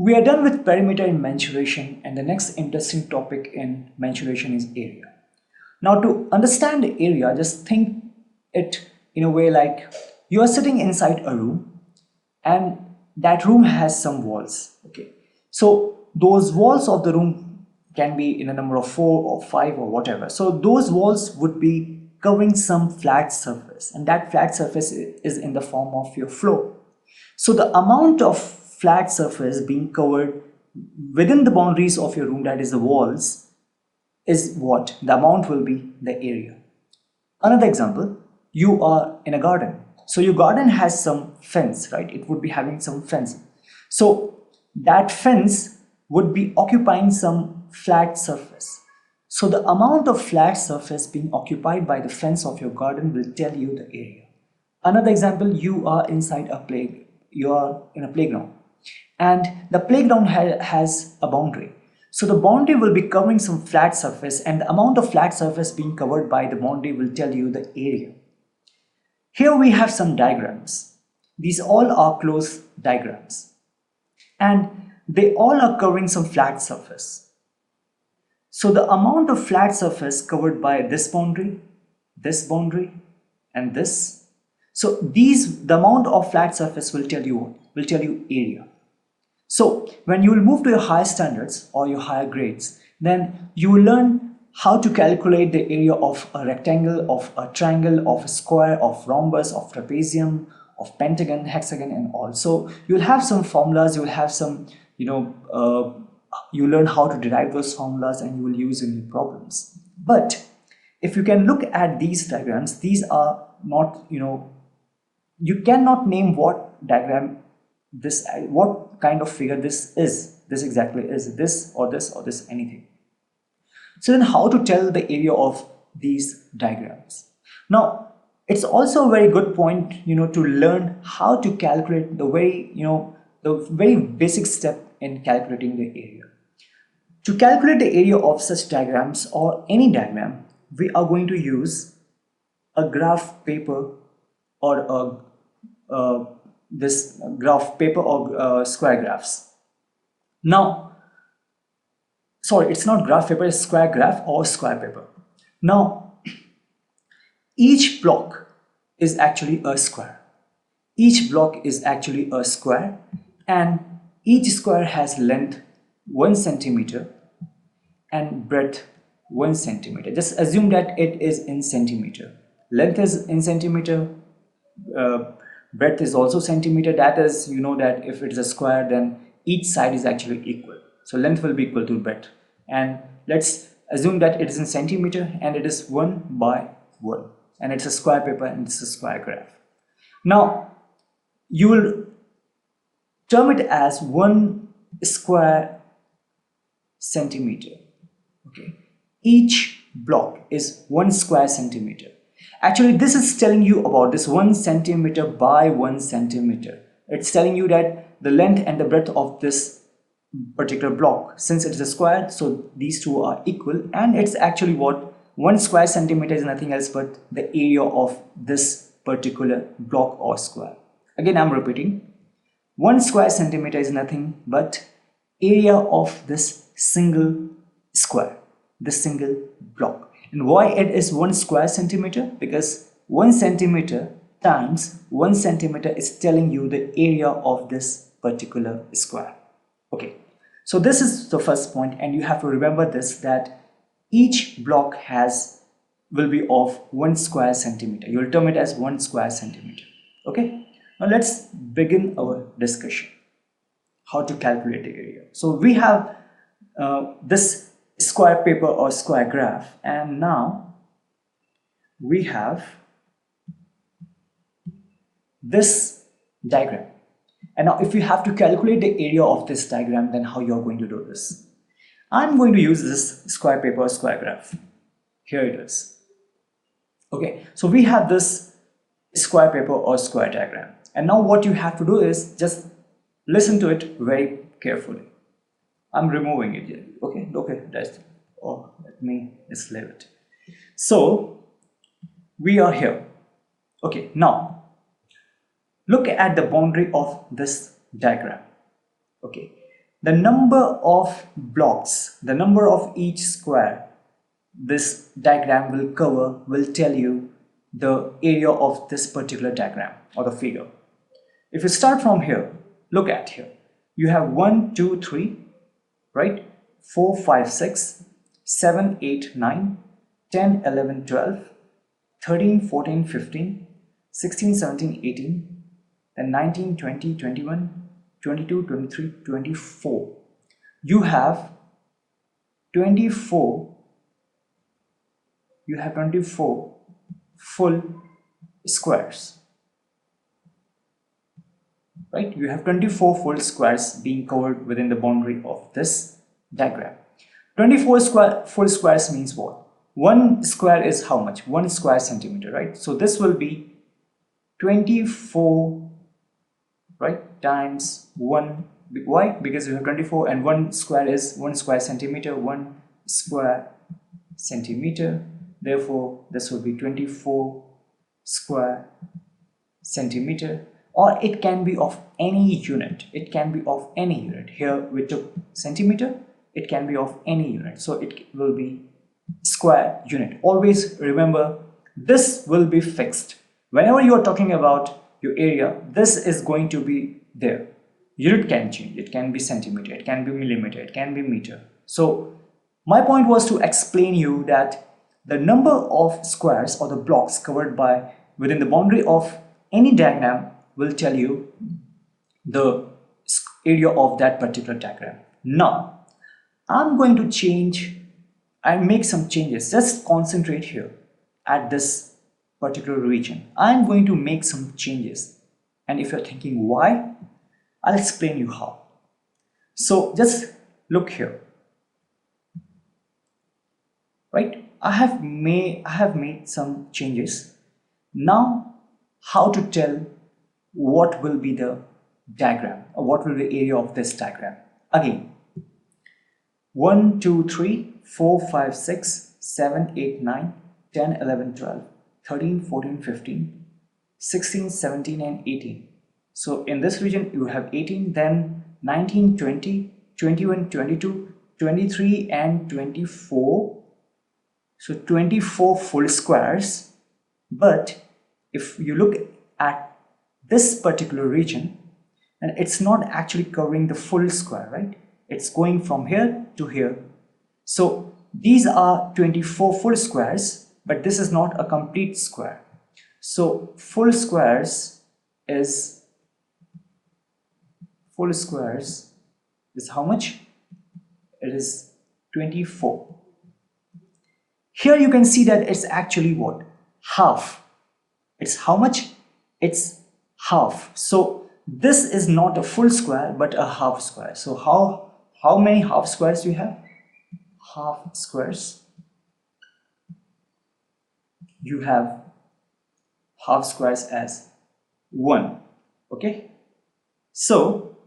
We are done with perimeter in mensuration, and the next interesting topic in mensuration is area. Now, to understand the area, just think it in a way like you are sitting inside a room and that room has some walls. Okay, so those walls of the room can be in a number of 4 or 5 or whatever. So those walls would be covering some flat surface, and that flat surface is in the form of your floor. So the amount of flat surface being covered within the boundaries of your room, that is the walls, is what the amount will be the area. Another example, you are in a garden. So your garden has some fence, right? It would be having some fence. So that fence would be occupying some flat surface. So the amount of flat surface being occupied by the fence of your garden will tell you the area. Another example, you are inside a you are in a playground, and the playground has a boundary. So the boundary will be covering some flat surface, and the amount of flat surface being covered by the boundary will tell you the area. Here we have some diagrams. These all are closed diagrams, and they all are covering some flat surface. So the amount of flat surface covered by this boundary, and this. So the amount of flat surface will tell you what? Will tell you area. So when you will move to your higher standards or your higher grades, then you will learn how to calculate the area of a rectangle, of a triangle, of a square, of rhombus, of trapezium, of pentagon, hexagon, and all. So you'll have some formulas, you'll have some, you learn how to derive those formulas and you will use in your problems. But if you can look at these diagrams, these are not, you cannot name what diagram this, what kind of figure this is. This exactly is this or this or this, anything. So then how to tell the area of these diagrams? Now, it's also a very good point, to learn how to calculate the very basic step in calculating the area. To calculate the area of such diagrams or any diagram, we are going to use a graph paper or this graph paper or square graphs. Now, sorry, it's not graph paper, it's square graph or square paper. Now, each block is actually a square. Each block is actually a square, and each square has length 1 centimeter and breadth 1 centimeter. Just assume that it is in centimeter. Length is in centimeter, breadth is also centimeter. That is, that if it is a square, then each side is actually equal. So length will be equal to breadth. And let's assume that it is in centimeter and it is 1 by 1. And it's a square paper and it's a square graph. Now, you will term it as 1 square centimeter. Okay. Each block is 1 square centimeter. Actually, this is telling you about this 1 centimeter by 1 centimeter. It's telling you that the length and the breadth of this particular block, since it is a square, so these two are equal, and it's actually what 1 square centimeter is nothing else but the area of this particular block or square. Again, I'm repeating, 1 square centimeter is nothing but area of this single square, this single block. And why it is 1 square centimeter? Because 1 centimeter times 1 centimeter is telling you the area of this particular square. Okay, so this is the first point, and you have to remember this, that each block will be of 1 square centimeter. You will term it as 1 square centimeter. Okay, now let's begin our discussion. How to calculate the area. So we have this square paper or square graph, and now we have this diagram. And now if you have to calculate the area of this diagram, then how you are going to do this? I'm going to use this square paper or square graph. Here it is. Okay, so we have this square paper or square diagram, and now what you have to do is just listen to it very carefully. I'm removing it here. Okay, that's, let me just leave it. So we are here. Okay, now look at the boundary of this diagram. Okay, the number of blocks, the number of each square this diagram will cover will tell you the area of this particular diagram or the figure. If you start from here, look at here. You have 1, 2, 3, right? 4, 5, 6, 7, 8, 9, 10, 11, 12, 13, 14, 15, 16, 17, 18, then 19, 20, 21, 22, 23, 24. You have 24 full squares, right? You have 24 full squares being covered within the boundary of this diagram. 24 full squares means what? One square is how much? 1 square centimeter, right? So this will be 24, right, times 1. Why? Because you have 24 and 1 square is 1 square centimeter, 1 square centimeter. Therefore, this will be 24 square centimeter, or it can be of any unit. It can be of any unit. Here we took centimeter. It can be of any unit. So it will be square unit. Always remember, this will be fixed. Whenever you are talking about your area, this is going to be there. Unit can change. It can be centimeter, it can be millimeter, it can be meter. So my point was to explain you that the number of squares or the blocks covered by within the boundary of any diagram will tell you the area of that particular diagram. Now I'm going to change and make some changes. Just concentrate here at this particular region. I'm going to make some changes, and if you're thinking why, I'll explain you how. So just look here, right? I have made some changes. Now how to tell what will be the diagram or what will be the area of this diagram? Again, 1, 2, 3, 4, 5, 6, 7, 8, 9, 10, 11, 12, 13, 14, 15, 16, 17 and 18. So in this region you have 18, then 19, 20, 21, 22, 23 and 24. So 24 full squares. But if you look at this particular region, and it's not actually covering the full square, right? It's going from here to here. So these are 24 full squares, but this is not a complete square. So full squares is how much? It is 24. Here you can see that it's actually what? Half. It's how much? It's half. So this is not a full square but a half square. So how many half squares you have? Half squares. You have half squares as 1. Okay. So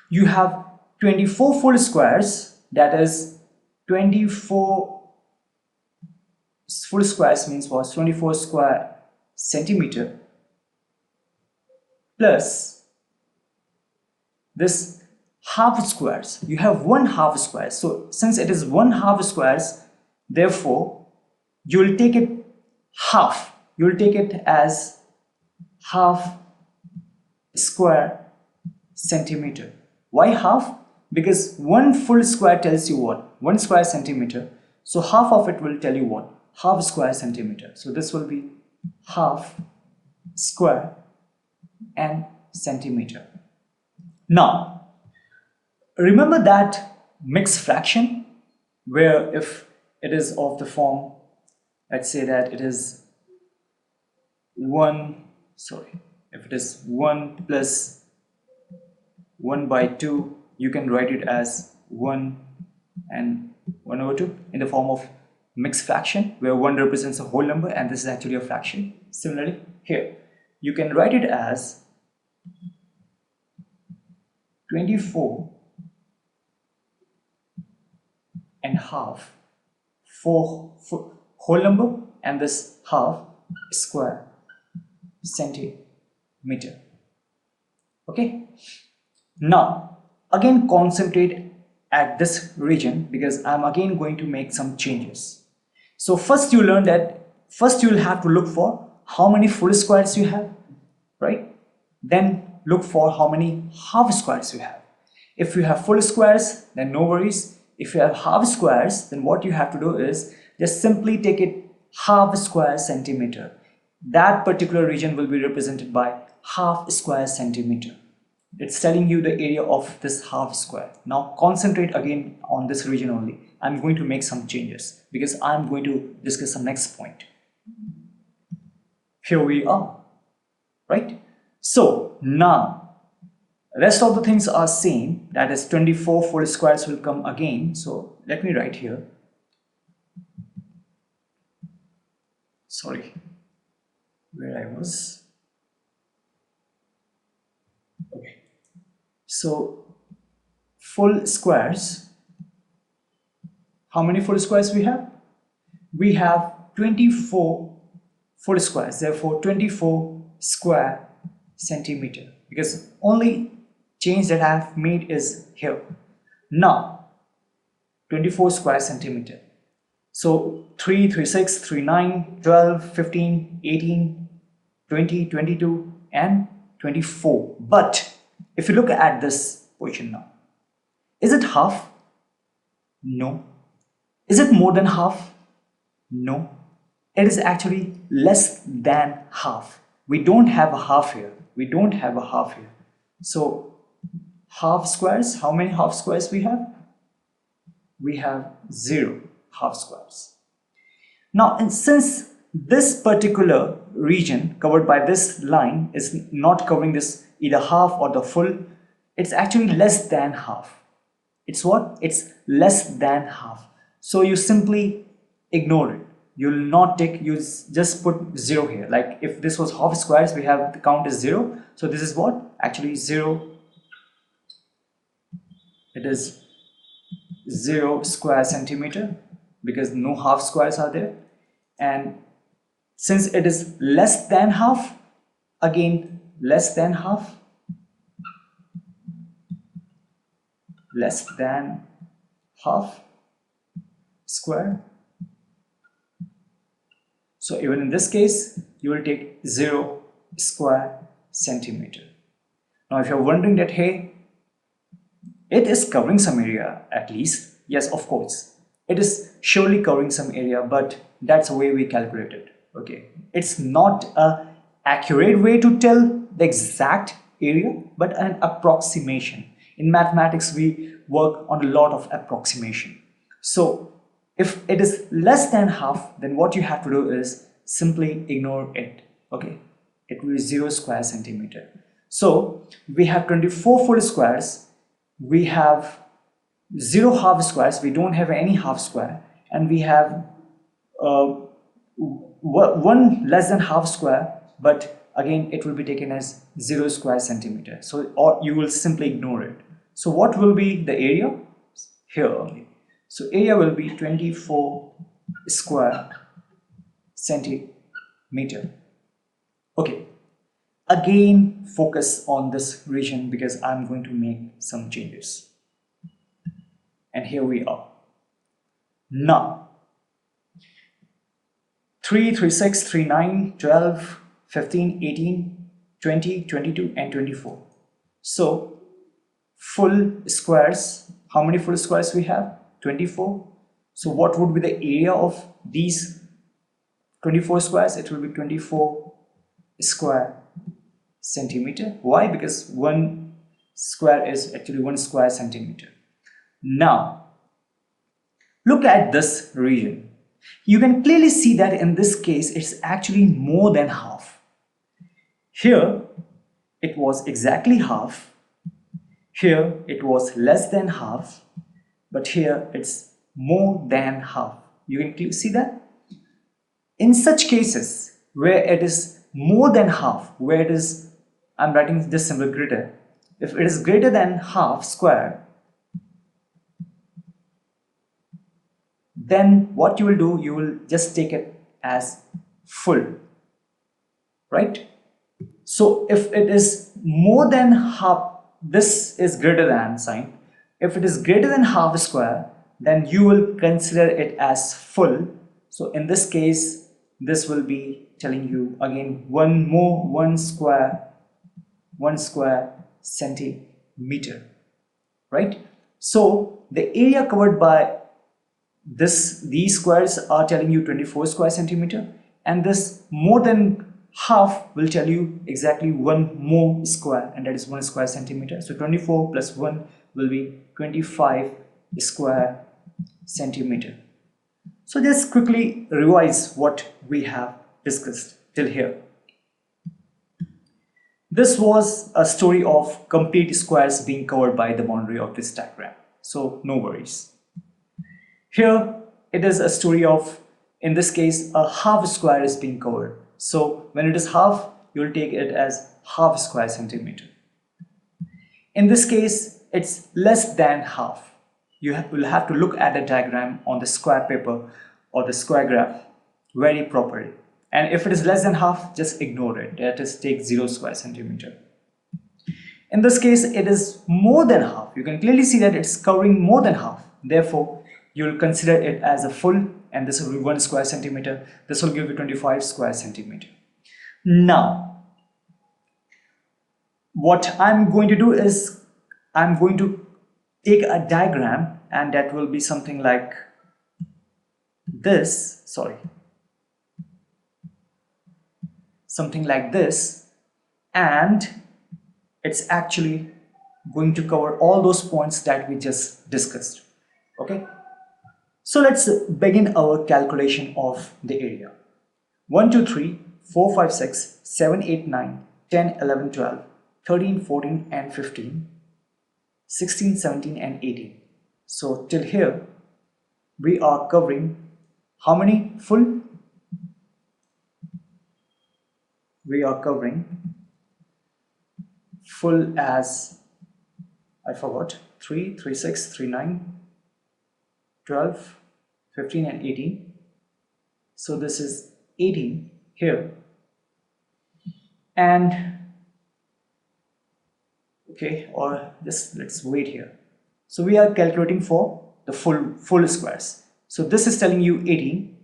you have 24 full squares, that is 24 full squares means was 24 square centimeter plus this half squares. You have 1 half square. So since it is 1 half squares, therefore you will take it half. You will take it as half square centimeter. Why half? Because 1 full square tells you what? 1 square centimeter. So half of it will tell you what? Half square centimeter. So this will be half square and centimeter. Now remember that mixed fraction, where if it is of the form, let's say that it is 1 plus 1 by 2, you can write it as 1 and 1 over 2 in the form of mixed fraction, where 1 represents a whole number and this is actually a fraction. Similarly here you can write it as 24 and half for whole number and this half square centimeter. Okay, now again concentrate at this region because I'm again going to make some changes. So first you learn that first you will have to look for how many full squares you have, right? Then look for how many half squares you have. If you have full squares, then no worries. If you have half squares, then what you have to do is just simply take it half square centimeter. That particular region will be represented by half square centimeter. It's telling you the area of this half square. Now concentrate again on this region only. I'm going to make some changes because I'm going to discuss the next point. Here we are, right? So now rest of the things are same, that is 24 full squares will come again. So let me write here. Sorry, where I was. Okay. So full squares, how many full squares we have? We have 24 full squares, therefore 24 square centimeter, because only change that I have made is here. Now 24 square centimeter. So 3, 3, 6, 3, 9, 12, 15, 18, 20, 22 and 24. But if you look at this position now, is it half? No. Is it more than half? No. It is actually less than half. We don't have a half here. We don't have a half here. So half squares, how many half squares we have? We have 0 half squares. Now, and since this particular region covered by this line is not covering this either half or the full, it's actually less than half. It's what? It's less than half. So you simply ignore it. You'll not take, you just put 0 here. Like if this was half squares, we have the count is 0. So this is what? Actually 0. It is 0 square centimeter because no half squares are there. And since it is less than half, again less than half, less than half square. So even in this case, you will take 0 square centimeter. Now if you're wondering that, hey, it is covering some area at least. Yes, of course. It is surely covering some area, but that's the way we calculate it. Okay. It's not an accurate way to tell the exact area, but an approximation. In mathematics, we work on a lot of approximation. So if it is less than half, then what you have to do is simply ignore it. Okay. It will be 0 square centimeter. So we have 24 full squares. We have 0 half squares, we don't have any half square, and we have one less than half square, but again it will be taken as 0 square centimeter. So or you will simply ignore it. So what will be the area? Here only. So area will be 24 square centimeter. Okay. Again, focus on this region because I'm going to make some changes. And here we are. Now, 3, 3, 6, 3, 9, 12, 15, 18, 20, 22 and 24. So, full squares, how many full squares we have? 24. So, what would be the area of these 24 squares? It will be 24 square centimeter. Why? Because 1 square is actually 1 square centimeter. Now look at this region. You can clearly see that in this case it's actually more than half. Here it was exactly half, here it was less than half, but here it's more than half. You can clearly see that. In such cases where it is more than half, where it is, I'm writing this symbol greater. If it is greater than half square, then what you will do, you will just take it as full, right? So if it is more than half, this is greater than sign. If it is greater than half square, then you will consider it as full. So in this case, this will be telling you again one square centimeter, right? So the area covered by these squares are telling you 24 square centimeter, and this more than half will tell you exactly one more square, and that is 1 square centimeter. So 24 plus 1 will be 25 square centimeter. So just quickly revise what we have discussed till here. This was a story of complete squares being covered by the boundary of this diagram, so no worries. Here it is a story of, in this case, a half square is being covered. So when it is half, you will take it as half square centimeter. In this case, it's less than half. You will have to look at the diagram on the square paper or the square graph very properly. And if it is less than half, just ignore it. That is, take 0 square centimeter. In this case, it is more than half. You can clearly see that it's covering more than half. Therefore, you will consider it as a full, and this will be 1 square centimeter. This will give you 25 square centimeter. Now, what I'm going to do is I'm going to take a diagram, and that will be something like this. Something like this, and it's actually going to cover all those points that we just discussed. Okay, so let's begin our calculation of the area. 1 2 3 4 5 6 7 8 9 10 11 12 13 14 and 15 16 17 and 18. So till here we are covering how many full? We are covering full as, I forgot, 3 3 6 3 9 12 15 and 18. So this is 18 here, and okay, or just let's wait here. So we are calculating for the full squares. So this is telling you 18.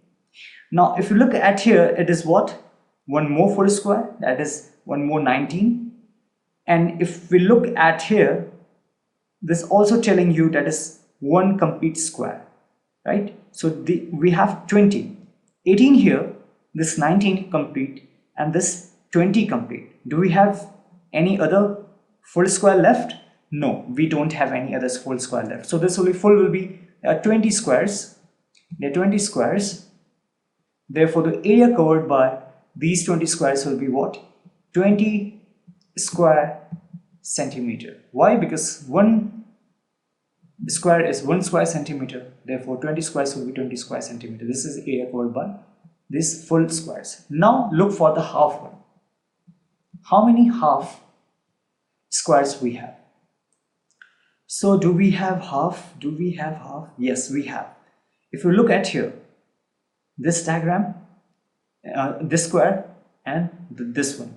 Now if you look at here, it is what? One more full square, that is one more 19. And if we look at here, this also telling you that is one complete square, right? So we have 20, 18 here, this 19 complete, and this 20 complete. Do we have any other full square left? No, we don't have any other full square left. So this will be full, will be 20 squares. There are 20 squares. Therefore, the area covered by these 20 squares will be what? 20 square centimeter. Why? Because 1 square is 1 square centimeter. Therefore, 20 squares will be 20 square centimeter. This is the area covered by these full squares. Now look for the half one. How many half squares we have? So do we have half? Do we have half? Yes, we have. If you look at here, this diagram, this square and this one.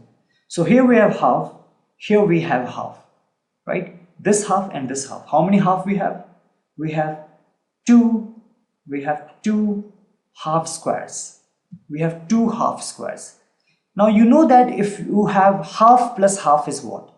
So here we have half, here we have half, right? This half and this half. How many half we have? We have two half squares. We have two half squares. Now you know that if you have half plus half is what?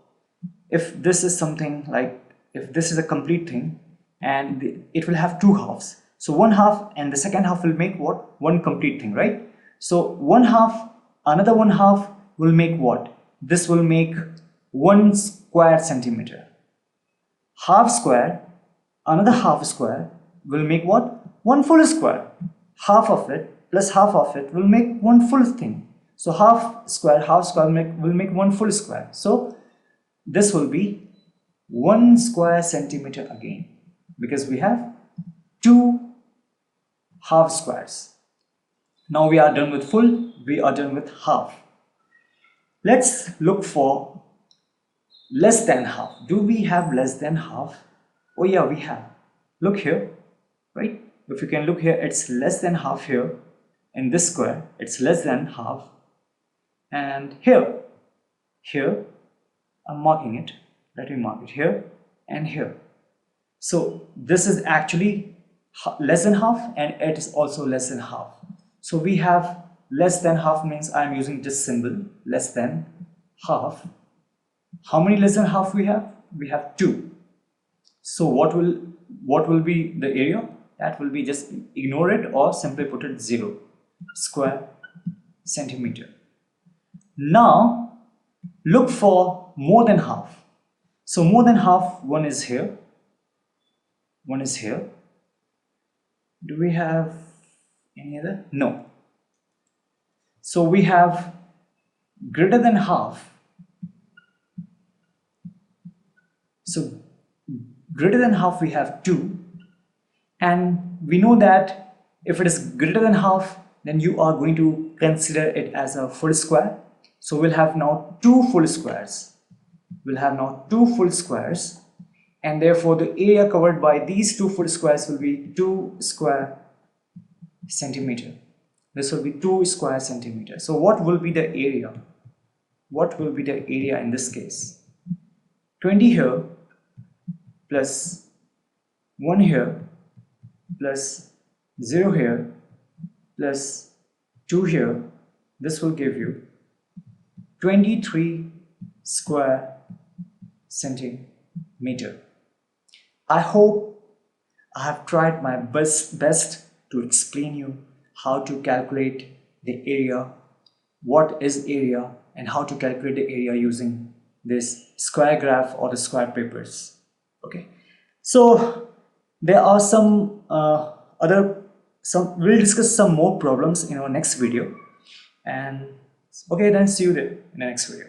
If this is something like, if this is a complete thing and it will have two halves. So one half and the second half will make what? One complete thing, right? So one half, another one half will make what? This will make 1 square centimeter. Half square, another half square will make what? 1 full square. Half of it plus half of it will make 1 full thing. So half square will make 1 full square. So this will be 1 square centimeter again, because we have 2 half squares. Now we are done with full, we are done with half. Let's look for less than half. Do we have less than half? Oh yeah, we have. Look here, right? If you can look here, it's less than half here. In this square, it's less than half. And here, I'm marking it. Let me mark it here and here. So this is actually less than half, and it is also less than half. So we have less than half means I am using this symbol, less than half. How many less than half we have? We have 2. So what will be the area? That will be, just ignore it or simply put it 0 square centimeter. Now look for more than half. So more than half, one is here, one is here. Do we have any other? No. So we have greater than half. So greater than half we have 2, and we know that if it is greater than half, then you are going to consider it as a full square. So we'll have now 2 full squares. We'll have now 2 full squares, and therefore the area covered by these 2 full squares will be 2 square centimeter. This will be 2 square centimeter. So what will be the area? What will be the area in this case? 20 here plus 1 here plus 0 here plus 2 here. This will give you 23 square centimeter. I hope I have tried my best to explain you how to calculate the area, what is area, and how to calculate the area using this square graph or the square papers. Okay, so there are some we'll discuss some more problems in our next video, and okay, then see you there in the next video.